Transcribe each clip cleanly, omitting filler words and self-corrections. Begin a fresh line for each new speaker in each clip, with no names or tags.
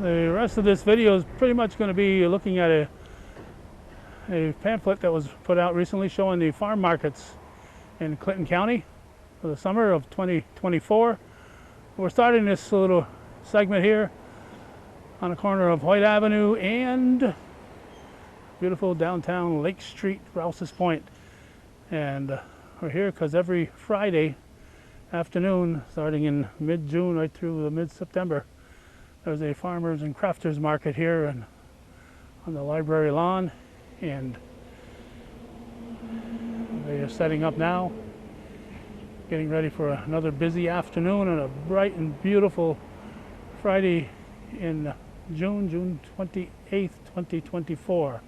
The rest of this video is pretty much going to be looking at a pamphlet that was put out recently showing the farm markets in Clinton County for the summer of 2024. We're starting this little segment here on the corner of Hoyt Avenue and beautiful downtown Lake Street, Rouse's Point. And we're here because every Friday afternoon, starting in mid-June right through mid-September, there's a farmers and crafters market here and on the library lawn, and they are setting up now, getting ready for another busy afternoon and a bright and beautiful Friday in June 28th, 2024.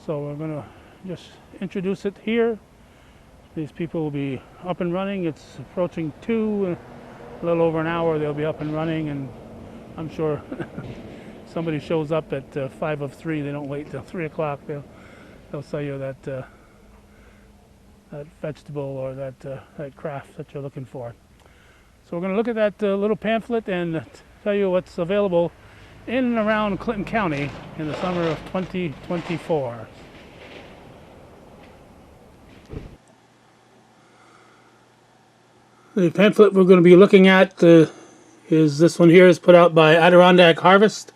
So we're going to just introduce it here. These people will be up and running. It's approaching 2, a little over an hour they'll be up and running, and I'm sure somebody shows up at 5 of 3. They don't wait till 3 o'clock. They'll sell you that that vegetable or that craft that you're looking for. So we're going to look at that little pamphlet and tell you what's available in and around Clinton County in the summer of 2024. The pamphlet we're going to be looking at is this one here. Is put out by Adirondack Harvest,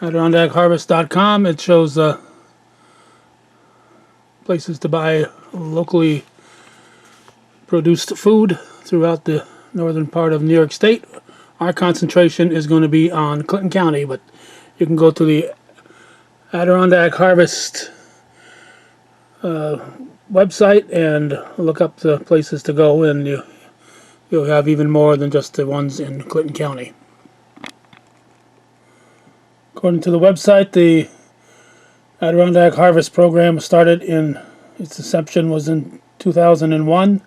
AdirondackHarvest.com. It shows places to buy locally produced food throughout the northern part of New York State. Our concentration is going to be on Clinton County, but you can go to the Adirondack Harvest website and look up the places to go, and you'll have even more than just the ones in Clinton County. According to the website, the Adirondack Harvest program started its inception was in 2001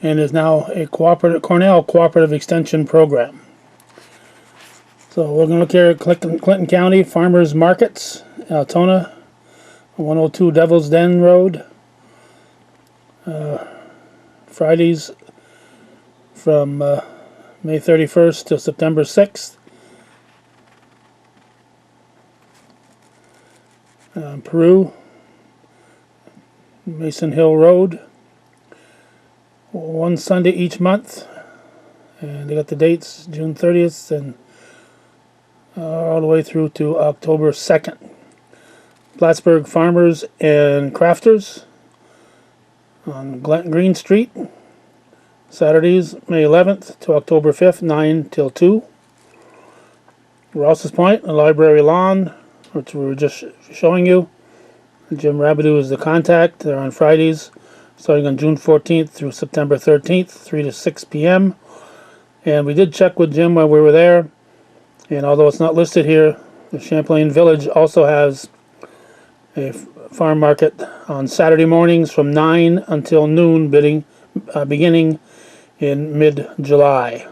and is now a Cornell Cooperative Extension program. So we're going to look here at Clinton County Farmers Markets, Altona, 102 Devil's Den Road. Fridays from May 31st to September 6th. Peru, Mason Hill Road, one Sunday each month, and they got the dates June 30th and all the way through to October 2nd. Plattsburgh Farmers and Crafters on Green Street, Saturdays May 11th to October 5th, 9 till 2. Rouse's Point, the library lawn, which we were just showing you. Jim Rabideau is the contact. They're on Fridays, starting on June 14th through September 13th, 3 to 6 p.m. And we did check with Jim while we were there, and although it's not listed here, the Champlain Village also has a farm market on Saturday mornings from 9 until noon, beginning in mid-July.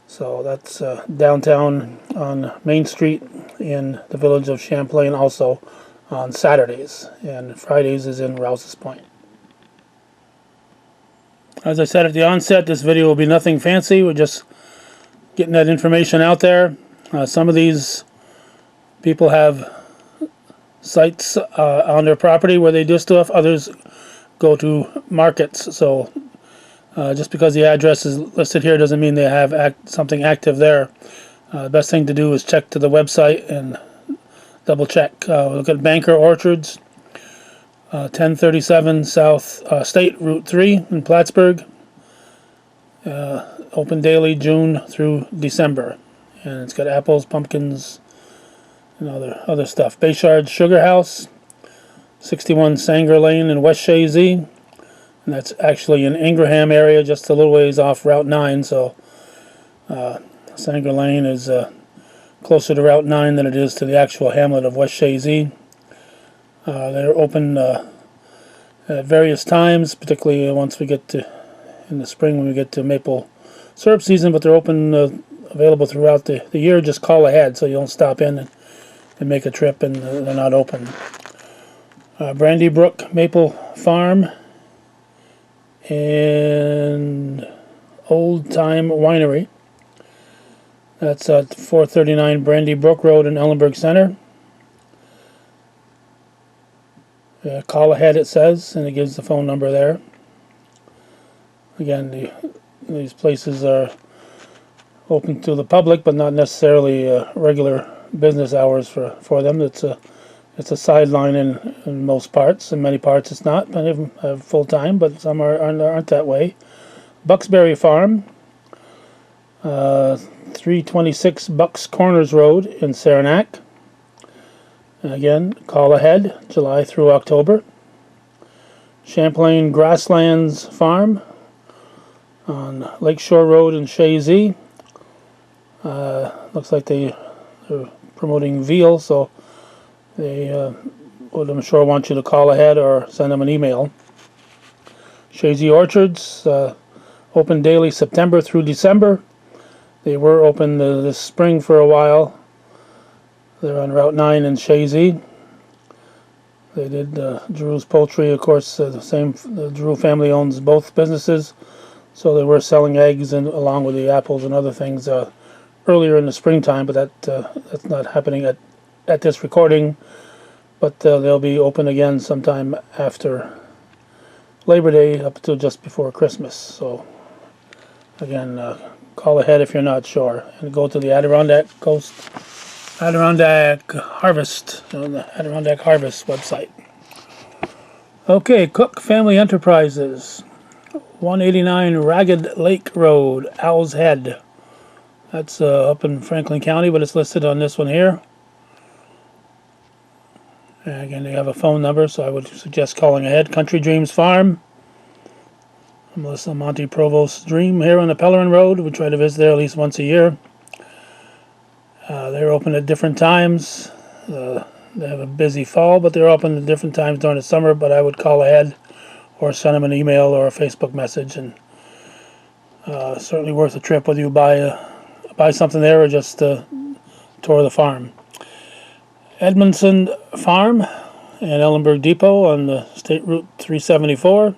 So that's downtown on Main Street in the village of Champlain, also on Saturdays, and Fridays is in Rouse's Point. As I said at the onset, this video will be nothing fancy. We're just getting that information out there. Some of these people have sites on their property where they do stuff. Others go to markets. So just because the address is listed here doesn't mean they have something active there. The best thing to do is check to the website and double check. Look at Banker Orchards, 1037 South State Route 3 in Plattsburgh. Open daily June through December. And it's got apples, pumpkins, and other stuff. Bayshard Sugar House, 61 Sanger Lane in West Shazy. And that's actually in Ingraham area, just a little ways off Route 9. So Sanger Lane is closer to Route 9 than it is to the actual hamlet of West Shazy. They're open at various times, particularly once we get to in the spring when we get to maple syrup season. But they're open, available throughout the year. Just call ahead so you don't stop in and make a trip and they're not open. Brandy Brook Maple Farm and Old Time Winery That's at 439 Brandy Brook Road in Ellenburg Center. Call ahead, it says, and it gives the phone number there. Again, these places are open to the public, but not necessarily regular business hours for them. It's a sideline in most parts. In many parts, it's not. Many of them have full time, but some aren't that way. Bucksbury Farm, 326 Bucks Corners Road in Saranac. And again, call ahead, July through October. Champlain Grasslands Farm on Lakeshore Road in Shazy. Looks like they're promoting veal, so they would, I'm sure, want you to call ahead or send them an email. Shazy Orchards, open daily September through December. They were open this spring for a while. They're on Route 9 in Shazy. They did Drew's Poultry, of course. The Drew family owns both businesses, so they were selling eggs and along with the apples and other things earlier in the springtime. But that's not happening at this recording. But they'll be open again sometime after Labor Day, up to just before Christmas. So again, call ahead if you're not sure, and go to the Adirondack Harvest, on the Adirondack Harvest website. Okay, Cook Family Enterprises, 189 Ragged Lake Road, Owl's Head. That's up in Franklin County, but it's listed on this one here. And again, they have a phone number, so I would suggest calling ahead. Country Dreams Farm, Melissa Monte Provost's dream here on the Pellerin Road. We try to visit there at least once a year. They're open at different times. They have a busy fall, but they're open at different times during the summer. But I would call ahead or send them an email or a Facebook message, and certainly worth a trip whether you buy something there or just tour the farm. Edmondson Farm and Ellenburg Depot on the State Route 374.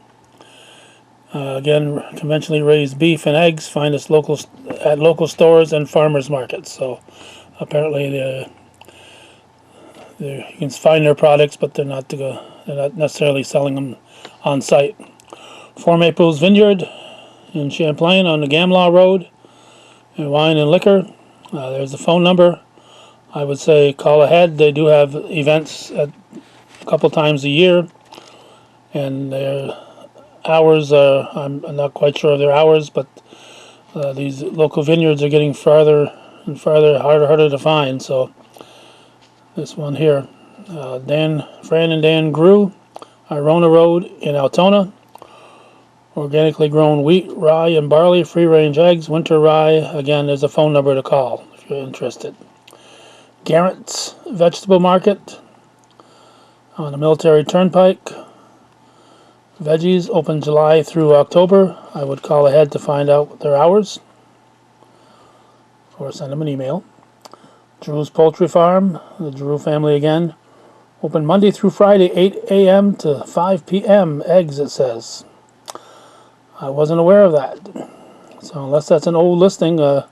Again, conventionally raised beef and eggs. Find us at local stores and farmers markets. So apparently, you can find their products, but they're not necessarily selling them on site. Four Maples Vineyard in Champlain on the Gamlaw Road, and wine and liquor. There's the phone number. I would say call ahead. They do have events a couple times a year, and their hours are, I'm not quite sure of their hours, but these local vineyards are getting farther and farther, harder to find. So this one here, Fran and Dan Grew, Irona Road in Altona. Organically grown wheat, rye, and barley, free-range eggs, winter rye. Again, there's a phone number to call if you're interested. Garrett's Vegetable Market on the Military Turnpike. Veggies open July through October. I would call ahead to find out their hours or send them an email. Drew's Poultry Farm, the Drew family again. Open Monday through Friday, 8 a.m. to 5 p.m. Eggs, it says. I wasn't aware of that. So unless that's an old listing, I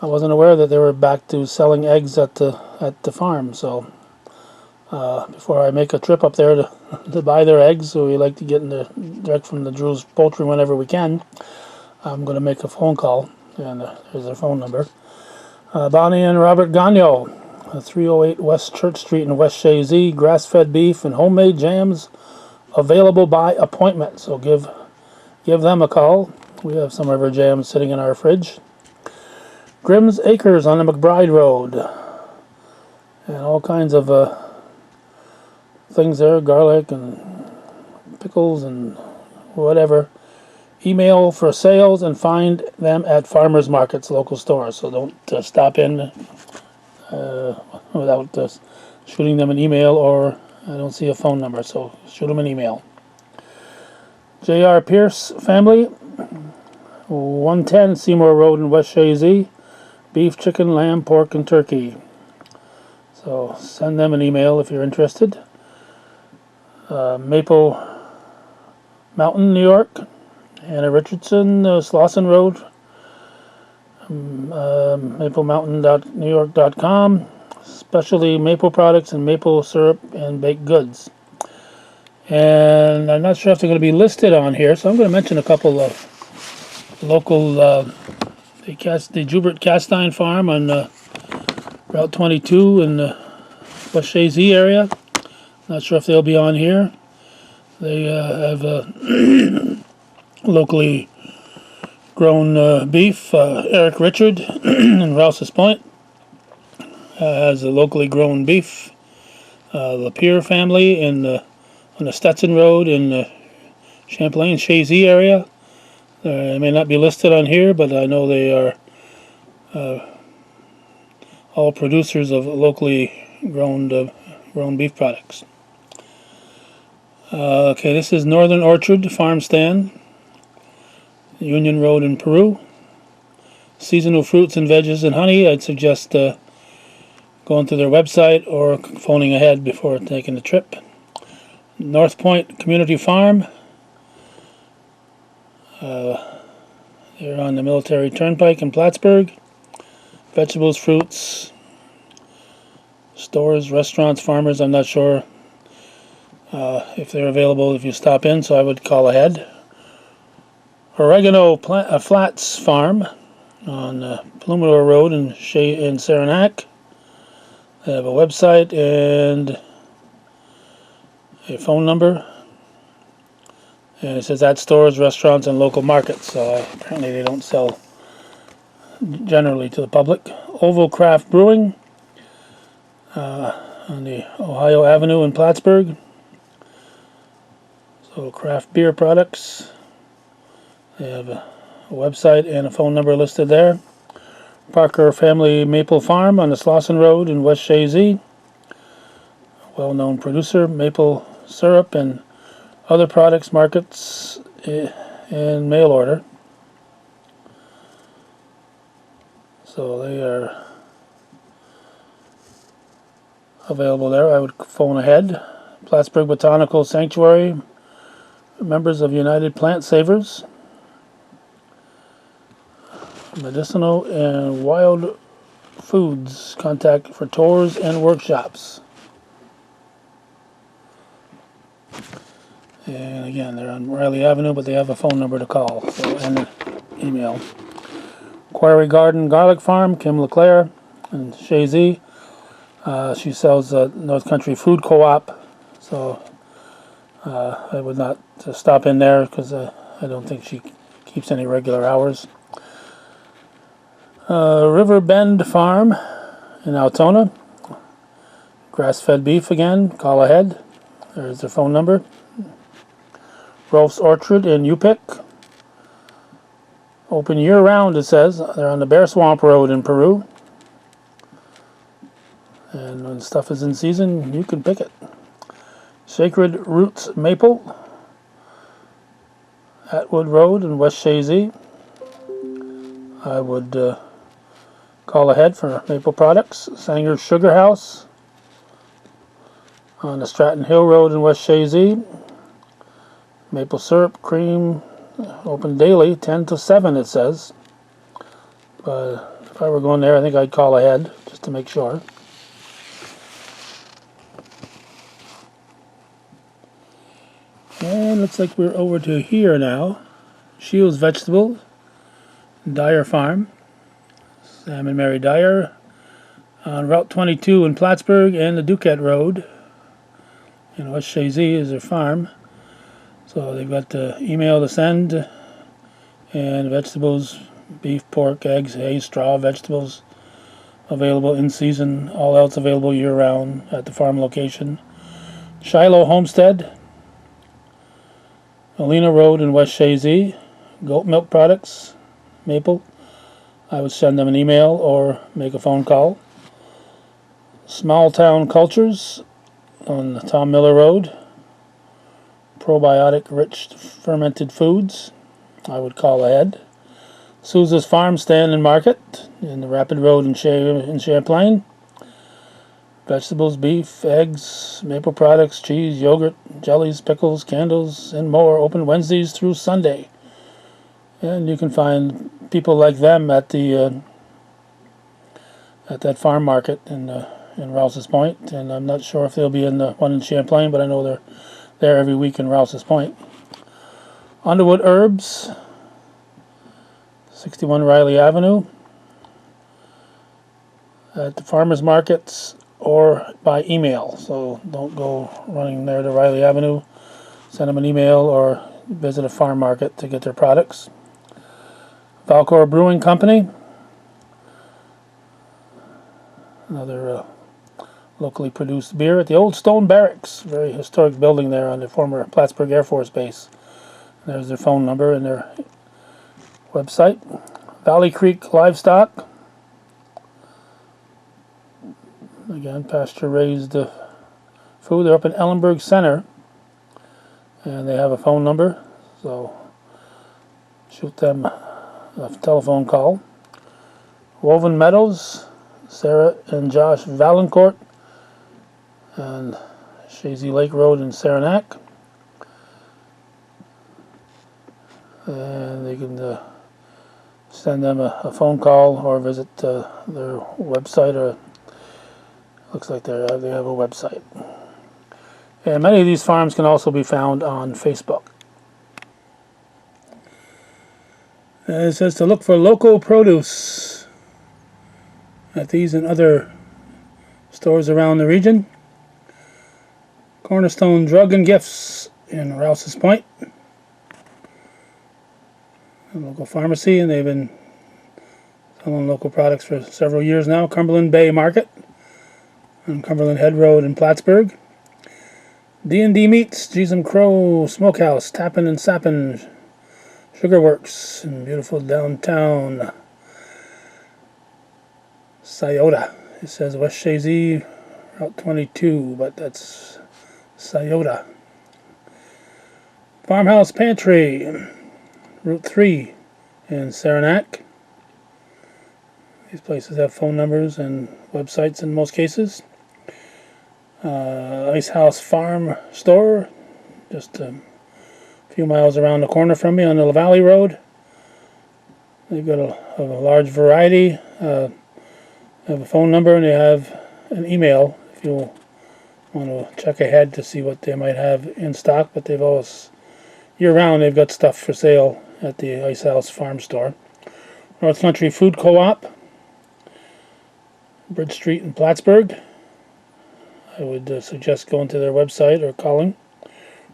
wasn't aware that they were back to selling eggs at the farm. So before I make a trip up there to buy their eggs, so we like to get in direct from the Drew's Poultry whenever we can, I'm going to make a phone call, and there's their phone number. Bonnie and Robert Gagnon, 308 West Church Street in West Shazy, grass-fed beef and homemade jams available by appointment. So give them a call. We have some of our jams sitting in our fridge. Grimm's Acres on the McBride Road, and all kinds of things there, garlic and pickles and whatever. Email for sales and find them at farmers markets, local stores. So don't stop in without shooting them an email, or I don't see a phone number, so shoot them an email. J.R. Pierce family, 110 Seymour Road in West Shazy. Beef, chicken, lamb, pork, and turkey. So send them an email if you're interested. Maple Mountain, New York. Anna Richardson, Slauson Road. MapleMountain.NewYork.com. Specialty maple products and maple syrup and baked goods. And I'm not sure if they're going to be listed on here, so I'm going to mention a couple of local, the Jubert Cast Iron Farm on Route 22 in the West Shazy area. Not sure if they'll be on here. They have locally grown beef. Eric Richard in Rouse's Point has a locally grown beef. The Pierre family on the Stetson Road in the Champlain, Shazy area. They may not be listed on here, but I know they are all producers of locally grown beef products. Okay, this is Northern Orchard Farm Stand, Union Road in Peru. Seasonal fruits and veggies and honey. I'd suggest going to their website or phoning ahead before taking the trip. North Point Community Farm. They're on the Military Turnpike in Plattsburgh. Vegetables, fruits, stores, restaurants, farmers. I'm not sure if they're available if you stop in, so I would call ahead. Oregano Flats Farm on Plumador Road in Saranac. They have a website and a phone number. And it says at stores, restaurants, and local markets. So apparently they don't sell generally to the public. Oval Craft Brewing on the Ohio Avenue in Plattsburgh. So craft beer products. They have a website and a phone number listed there. Parker Family Maple Farm on the Slauson Road in West Shazy. Well-known producer, maple syrup and other products, markets, and mail order. So they are available there. I would phone ahead. Plattsburgh Botanical Sanctuary, members of United Plant Savers. Medicinal and wild foods. Contact for tours and workshops. And again, they're on Riley Avenue, but they have a phone number to call, so, and an email. Quarry Garden Garlic Farm, Kim LeClaire and Shazy. She sells North Country Food Co-op, so I would not stop in there because I don't think she keeps any regular hours. River Bend Farm in Altona. Grass-fed beef again. Call ahead. There's their phone number. Rolf's Orchard in Yupik. Open year-round, it says. They're on the Bear Swamp Road in Peru. And when stuff is in season, you can pick it. Sacred Roots Maple. Atwood Road in West Shazy. I would call ahead for maple products. Sanger's Sugar House on the Stratton Hill Road in West Shazy. Maple syrup, cream, open daily, 10 to 7 it says. But if I were going there, I think I'd call ahead just to make sure. And looks like we're over to here now. Shields Vegetable, Dyer Farm. Sam and Mary Dyer on Route 22 in Plattsburgh and the Duquette Road in West Shazy is their farm. So they've got the email to send and vegetables, beef, pork, eggs, hay, straw, vegetables available in season, all else available year round at the farm location. Shiloh Homestead, Alena Road in West Shazy, goat milk products, maple. I would send them an email or make a phone call. Small Town Cultures on the Tom Miller Road. Probiotic rich fermented foods. I would call ahead. Sousa's Farm Stand and Market in the Rapid Road in Champlain. Vegetables, beef, eggs, maple products, cheese, yogurt, jellies, pickles, candles, and more. Open Wednesdays through Sunday. And you can find people like them at that farm market in Rouse's Point, and I'm not sure if they'll be in the one in Champlain, but I know they're there every week in Rouse's Point. Underwood Herbs, 61 Riley Avenue, at the farmers markets or by email. So don't go running there to Riley Avenue. Send them an email or visit a farm market to get their products. Valcor Brewing Company, another locally produced beer at the Old Stone Barracks, very historic building there on the former Plattsburgh Air Force Base. There's their phone number and their website. Valley Creek Livestock, again, pasture raised food. They're up in Ellenburg Center, and they have a phone number, so shoot them a telephone call. Woven Meadows, Sarah and Josh Valancourt, and Shazy Lake Road in Saranac. And they can send them a phone call or visit their website, or looks like they have a website. And many of these farms can also be found on Facebook. And it says to look for local produce at these and other stores around the region. Cornerstone Drug and Gifts in Rouse's Point, a local pharmacy, and they've been selling local products for several years now. Cumberland Bay Market on Cumberland Head Road in Plattsburgh. D&D Meats, Jeezum Crow Smokehouse, Tappin' and Sappin' Sugar Works in beautiful downtown Scioto. It says West Shazy, Route 22, but that's Scioto. Farmhouse Pantry, Route 3 in Saranac. These places have phone numbers and websites in most cases. Ice House Farm Store, just a few miles around the corner from me on the La Valley Road. They've got a large variety. They have a phone number, and they have an email if you want to check ahead to see what they might have in stock. But they've always, year round, they've got stuff for sale at the Ice House Farm Store. North Country Food Co-op, Bridge Street in Plattsburgh. I would suggest going to their website or calling.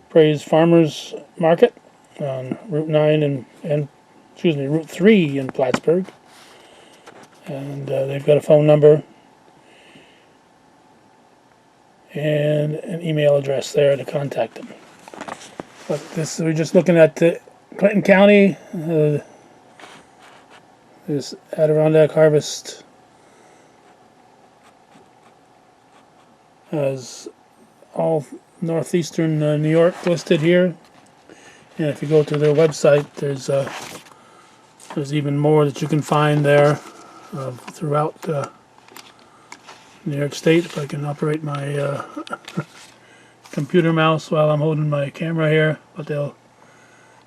Praise Farmers Market on Route 9 and Route 3 in Plattsburgh. And they've got a phone number and an email address there to contact them. But this, we're just looking at Clinton County. This Adirondack Harvest has all northeastern New York listed here, and if you go to their website, there's even more that you can find there throughout New York State. If I can operate my computer mouse while I'm holding my camera here, but they'll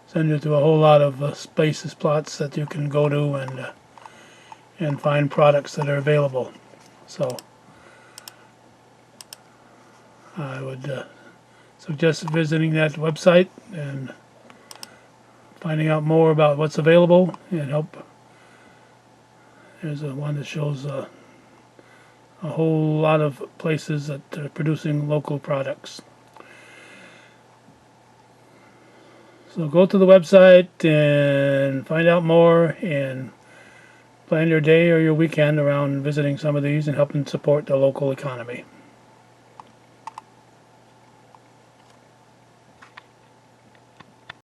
send you to a whole lot of spaces, plots that you can go to and find products that are available. So I would suggest visiting that website and finding out more about what's available and help. There's one that shows a whole lot of places that are producing local products. So go to the website and find out more and plan your day or your weekend around visiting some of these and helping support the local economy.